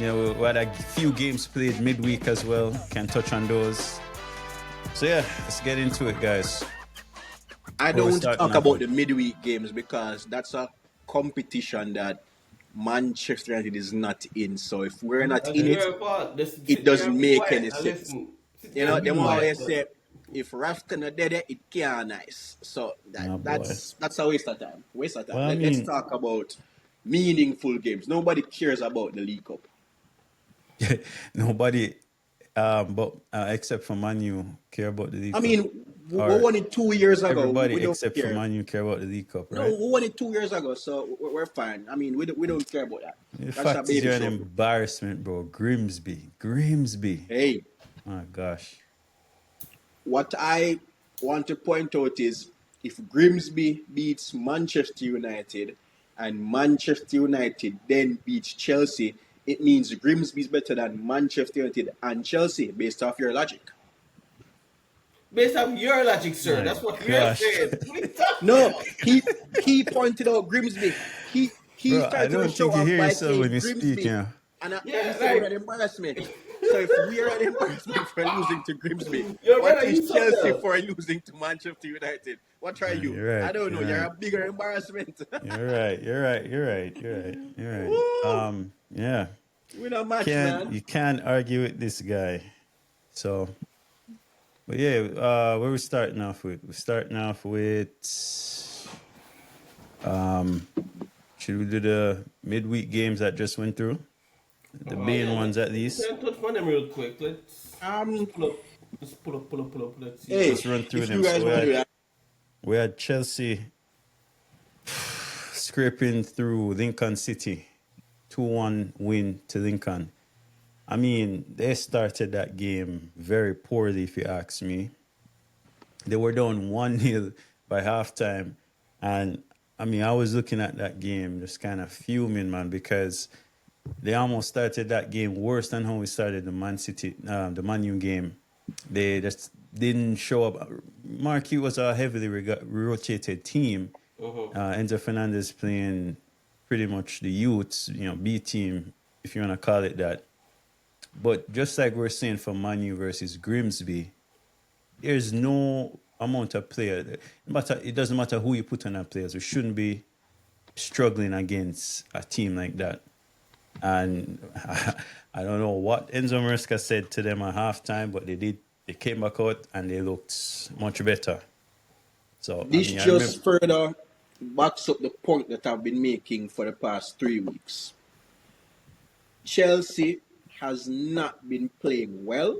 we had a few games played midweek as well. Can touch on those. So yeah, let's get into it, guys. I Where don't we want to starting talk off about with? the midweek games because that's a competition that Manchester United is not in. So if we're not And in it, you're part, just it sit there doesn't and be make quiet any and sense. listen. Sit You there know, and be them quiet. always say if Rafton are dead, it can't nice. So Oh boy. that's a waste of time. Waste of time. Well, I Let's mean, talk about meaningful games. Nobody cares about the League Cup. nobody, but except for Manu care about the League I Cup, mean, we or won it 2 years ago. everybody We don't except for care. Manu care about the League Cup, No, right? we won it 2 years ago, so we're fine. I mean, we don't care about that. The That's a fact is, baby you're an trophy. embarrassment, bro. Grimsby. Hey, Oh gosh. what I want to point out is if Grimsby beats Manchester United and Manchester United then beats Chelsea, it means Grimsby is better than Manchester United and Chelsea based off your logic. Based on your logic, sir. My That's what we're gosh. saying. What are you talking No, about? he pointed out Grimsby. He Bro, I started to don't show think you off hear by yourself when saying you speak, Grimsby, yeah. and he Yeah, said we're an like, embarrassment. So if we are an embarrassment for losing to Grimsby, your what brother, is you something Chelsea else. for losing to Manchester United? What are you? You're I right. don't know. You're You're right. a bigger embarrassment. You're right. You're right. You're right. You're right. You're right. Woo! Yeah. We not match, Can't man. you can't argue with this guy. So, but yeah, where we starting off with? We're starting off with should we do the midweek games that just went through? The main Yeah, ones at we least. can touch on them real quick. Let's Um, pull up. Let's pull up. Let's see. hey, Let's run through if them. you So guys want to do that, we had Chelsea scraping through Lincoln City, 2-1 win to Lincoln. I mean, they started that game very poorly, if you ask me. They were down 1-0 by halftime. And I mean, I was looking at that game just kind of fuming, man, because they almost started that game worse than how we started the Man U game. They just didn't show up. Marquee was a heavily rotated team. Enzo Fernandez playing pretty much the youths, B team, if you want to call it that. But just like we're saying for Manu versus Grimsby, there's no amount of player. It doesn't matter who you put on that players. We shouldn't be struggling against a team like that. And I don't know what Enzo Maresca said to them at halftime, but they did. They came back out and they looked much better. So I this mean, I remember. just further backs up the point that I've been making for the past 3 weeks. Chelsea has not been playing well.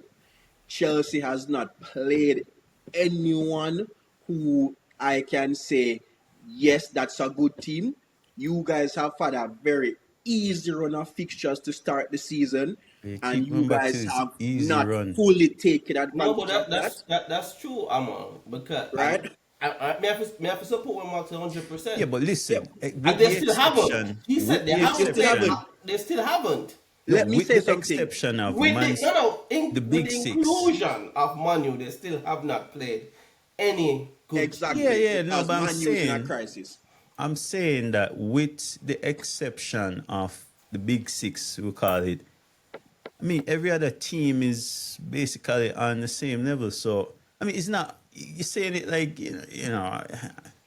Chelsea has not played anyone who I can say, yes, that's a good team. You guys have had a very easy run of fixtures to start the season, They and keep you going back to guys this have easy not run. fully taken No, but advantage of that, that's true, Omall. Because right? may have to support Mark 100%. Yeah, but Yeah, listen, And with they the still haven't. exception, He said with they the haven't you still played. exception, haven't. They still haven't. no, Let me with say the something. exception of With the with big the six. inclusion of Manu, they still have not played any good. Yeah, Exactly, yeah, no, because but Man U is in a crisis. I'm saying that with the exception of the big six, we call it. I mean, every other team is basically on the same level. So, I mean, it's not, you're saying it like,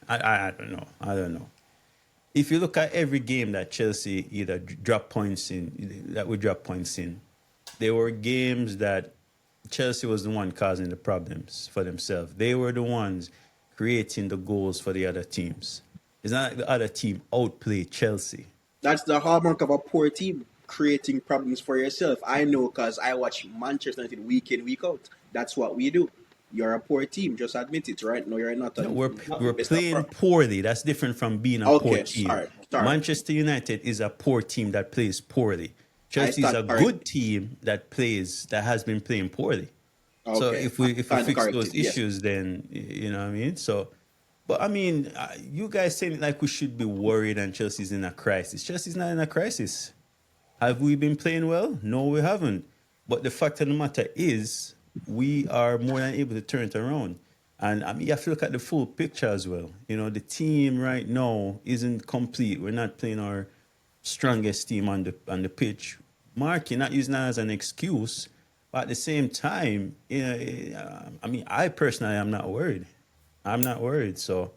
I don't know. I don't know. If you look at every game that Chelsea either drop points in, that we drop points in, there were games that Chelsea was the one causing the problems for themselves. They were the ones creating the goals for the other teams. It's not like the other team outplayed Chelsea. That's the hallmark of a poor team, creating problems for yourself. I know because I watch Manchester United week in, week out. That's what we do. You're a poor team. Just admit it, right? No, you're not. No, we're Mr. playing poorly. That's different from being a poor Okay, team. sorry. Manchester United is a poor team that plays poorly. I Chelsea is stand a corrected. good team that has been playing poorly. So Okay, if we stand fix corrected. those Yes. issues, then you know what I mean. So, but I mean, you guys saying it like we should be worried and Chelsea's in a crisis. Chelsea's not in a crisis. Have we been playing well? No, we haven't. But the fact of the matter is, we are more than able to turn it around. And I mean, you have to look at the full picture as well. You know, the team right now isn't complete. We're not playing our strongest team on the pitch. Mark, you're not using that as an excuse. But at the same time, I mean, I personally am not worried. I'm not worried. So,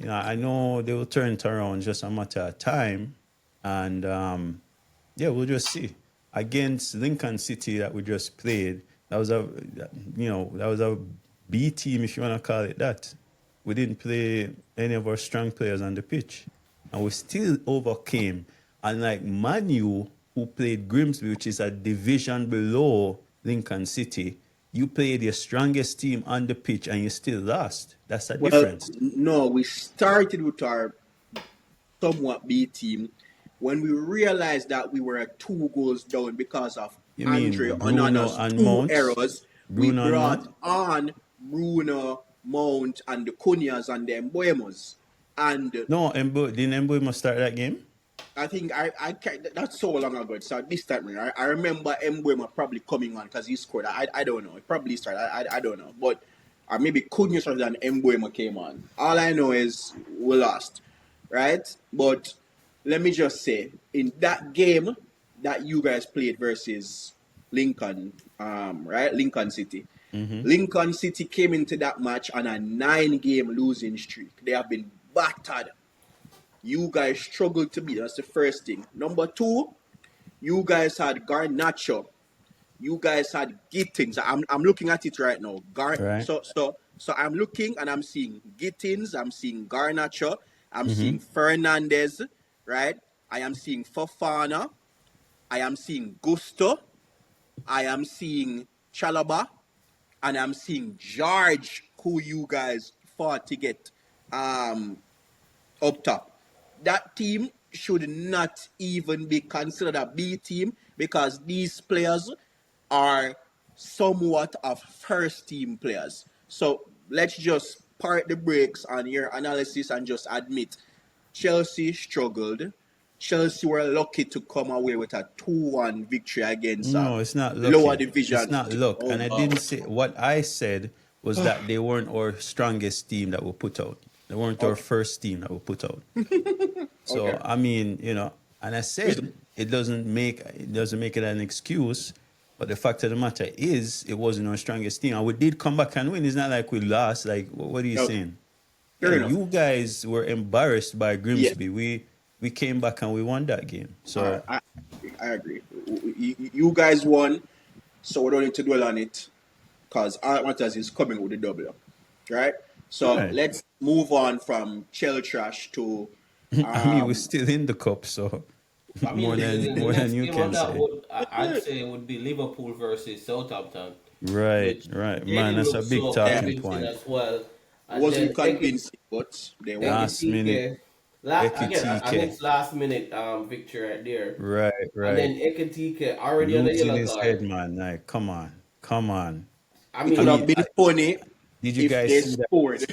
I know they will turn it around just a matter of time. And yeah, we'll just see. Against Lincoln City that we just played, that was a B team, if you want to call it that. We didn't play any of our strong players on the pitch, and we still overcame. Unlike Manu, who played Grimsby, which is a division below Lincoln City, you played your strongest team on the pitch and you still lost. That's a Well, difference. no, we started with our somewhat B team when we realized that we were 2 goals down because of You Andre mean Bruno Onana's and 2 errors. Mount? We Bruno and brought Mount? on Bruno, Mount, and the Cunhas and the Mbuemos. And No, didn't Embuemo start that game? I think I can't, that's so long ago. So this time, I remember Mbuemo probably coming on because he scored. I don't know. It probably started. I don't know. But or maybe Cunhas rather than Mbuemo came on. All I know is we lost, right? But let me just say, in that game that you guys played versus Lincoln, right? Lincoln City. Lincoln City came into that match on a 9-game losing streak. They have been battered. You guys struggled to beat. That's the first thing. Number two, you guys had Garnacho. You guys had Gittins. I'm looking at it right now. Right. So I'm looking and I'm seeing Gittins. I'm seeing Garnacho. I'm Mm-hmm. seeing Fernandez. Right. I am seeing Fofana. I am seeing Gusto. I am seeing Chalaba. And I'm seeing George, who you guys fought to get up top. That team should not even be considered a B team because these players are somewhat of first team players. So let's just park the brakes on your analysis and just admit Chelsea struggled. Chelsea were lucky to come away with a 2-1 victory against No, it's not lower lucky. It's division. not luck. Oh, And I wow. didn't say what I said was that they weren't our strongest team that we put out. They weren't our Okay. first team that we put out. Okay. So I mean, and I said it doesn't make it an excuse. But the fact of the matter is, it wasn't our strongest team, and we did come back and win. It's not like we lost. Like, what are you Okay. saying? Yeah, Fair enough. you guys were embarrassed by Yeah. Grimsby. We came back and we won that game. All So right. I agree. You guys won, so we don't need to dwell on it because our matters is coming with the W, right? So right. let's move on from Chell Trash to I mean, we're um. still in the cup, so I mean, more than the more than next you game on can that say. I'd say would be Liverpool versus Southampton, Right, which right, they man. didn't That's a look big so Yeah, talking convincing point. as well. And then wasn't convincing, but they won. Last minute, Ekitike, again, a Ekitike. next last minute victory right there. Right, And right. then Ekitike already on the Losing yellow his head, card. man. Like, come on, come on. I It I would mean, have mean, been funny did you if guys they see that? scored.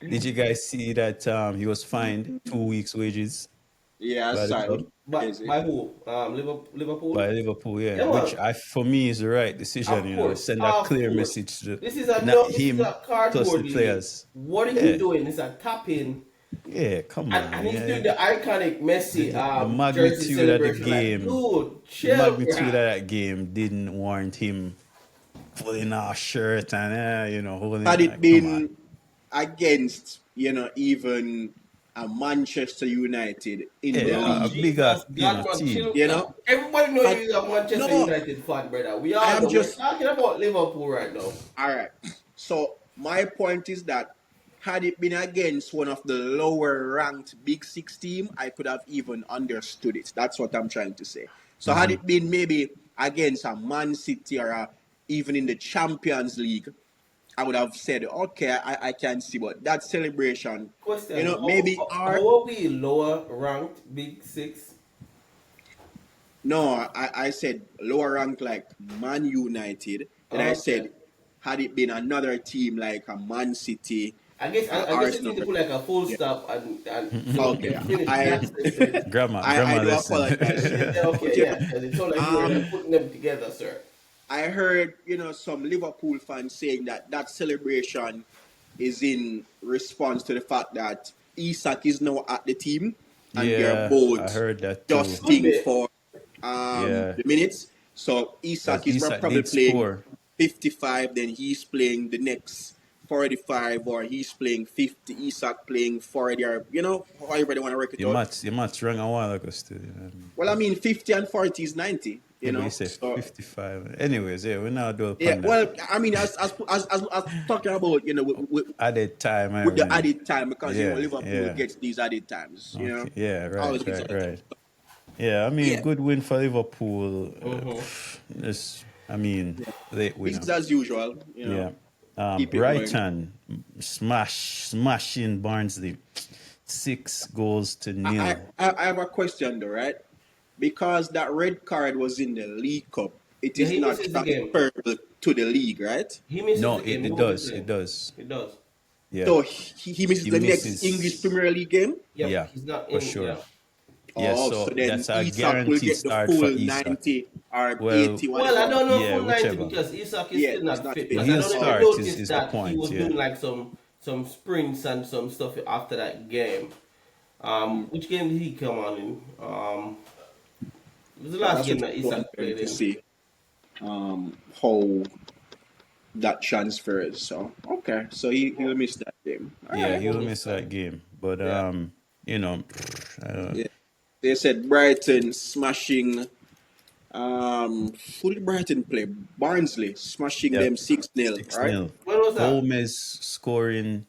Did you guys see that he was fined 2 weeks' wages Yeah, by the club? sorry. Crazy. by who? Liverpool? By Liverpool, yeah. Yeah, Which man. I for me is the right decision, Of course, send a of clear course. message to This is a not no. This is him a plus the cardboard league. players. What are you Yeah, doing? It's a tap in, yeah, come and on. he's Yeah. doing the iconic Messi The jersey magnitude of the celebration. Like, game, dude, the chill, magnitude of bruh. that game didn't warrant him pulling our shirt and holding Had it like, come on. been against, even a Manchester United in the Yeah, a Oh, league, bigger, Jesus, God, man, team. chill. you know, Everybody know had, you're a Manchester no, United fan, brother. We I all am know. We're just talking about Liverpool right now. all right. So my point is that had it been against one of the lower ranked Big Six team, I could have even understood it. That's what I'm trying to say. So had it been maybe against a Man City or even in the Champions League, I would have said, okay, I can see, but that celebration, Question: maybe How are we lower ranked Big Six? no, I said lower rank like Man United. Then I Okay. said, had it been another team like a Man City, I guess you Arsenal, need to put like a full yeah. stop and Okay, finish I, that sentence. I Grammar do lesson. apologize. Yeah, But okay, yeah, because it sounds like you were um, putting them together, sir. I heard some Liverpool fans saying that celebration is in response to the fact that Isak is now at the team, and they're Yeah, I both heard that too. Could dusting be. for Yeah, the minutes. So Isak because is Isak probably did playing score. 55, then he's playing the next 45, or he's playing 50, Isak playing 40, or however they want to work it out. Your maths wrong a while ago still. You know what I mean? Well, I mean, 50 and 40 is 90, Yeah, but you say So 55. Anyways, yeah, we now do yeah, upon that. well, I mean, as talking about, Added time, with the everything. added time, because Yeah, Liverpool yeah. gets these added times. Okay, yeah, Always right, gets right, added right. time. Yeah, I mean, Yeah, good win for Liverpool. Mm-hmm. I mean, yeah. late winner. Business as usual. Yeah. Keep it going. Brighton smashing Barnsley, 6 goals to I, nil. I have a question though, right? Because that red card was in the League Cup, it Yeah, is he not misses the game. transferable to the league, right? He misses No, the game. He it won't be does, it playing. does. He does. Yeah, So he misses he the next English misses. Premier League game. Yep, Yeah, he's not for in. sure. Yeah. Yeah, Oh, so so then that's a Isak will guaranteed get the start for full Isak. 90 or Well, 80, Well, I whatever. don't know yeah, full 90 whichever. because Isak is Yeah, still he's not not fit. fit. Because I He'll don't know if you Oh, start noticed is the that he point. was Yeah. doing like some sprints and some stuff after that game. Which game did he come on in? It was the last that's game what that I'm Isak wondering played to in. see how that transfers. So okay, so he'll miss that game. All Yeah, right. he'll Only miss that son. game. But Yeah, you know, I don't, yeah. They said Brighton smashing. Who did Brighton play? Barnsley smashing yep, them 6-0. six Right? nil. When was that? Gomez scoring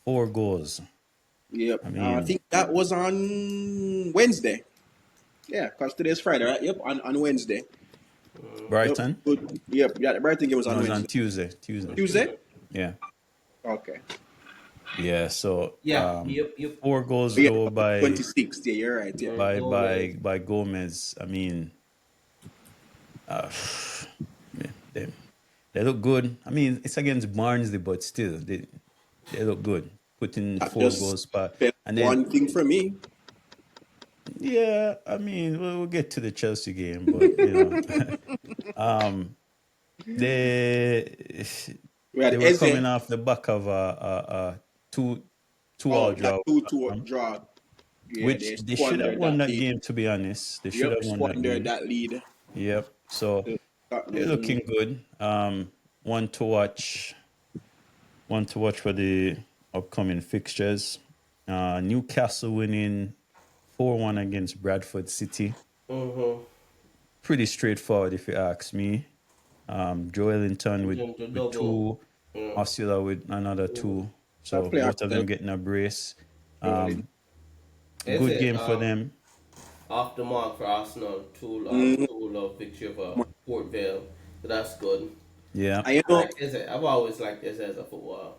4 goals. Yep. I I mean, think that was on Wednesday. Yeah, because today's Friday, right? Yep, on Wednesday. Yep. Brighton. Good. Yep. Yeah, the Brighton game was No, on it's on Wednesday. Tuesday. Tuesday. Tuesday. Tuesday. Yeah, Okay. yeah. So Yeah. Yep. 4 goals Yeah, though by 26th. Yeah, you're right. Yeah. by Gomez. by by Gomez. I mean, uh, they they look good. I mean, it's against Barnsley, but still they look good. Putting That four just goals per, said and then one thing for me. yeah. I mean, we'll get to the Chelsea game, but um, they We they had were coming Eze. off the back of a two all Oh, that draw, 2-2 draw. Yeah, which they they should have squandered won that that lead. game. To be honest, they should Yep, have won that squandered game. that lead. Yep. So they're Tottenham. looking good. One to watch. One to watch for the upcoming fixtures. Newcastle winning 4-1 against Bradford City. Mm-hmm. Pretty straightforward, if you ask me. Joelinton The with double. 2, Yeah. Osula with another 2. That So player both of them getting a brace. really. Is Good it game for them. off the mark for Arsenal? Mm, 2-0 victory for Port Vale. So that's good. Yeah. I I like Eze. I've always liked Eze as a footballer.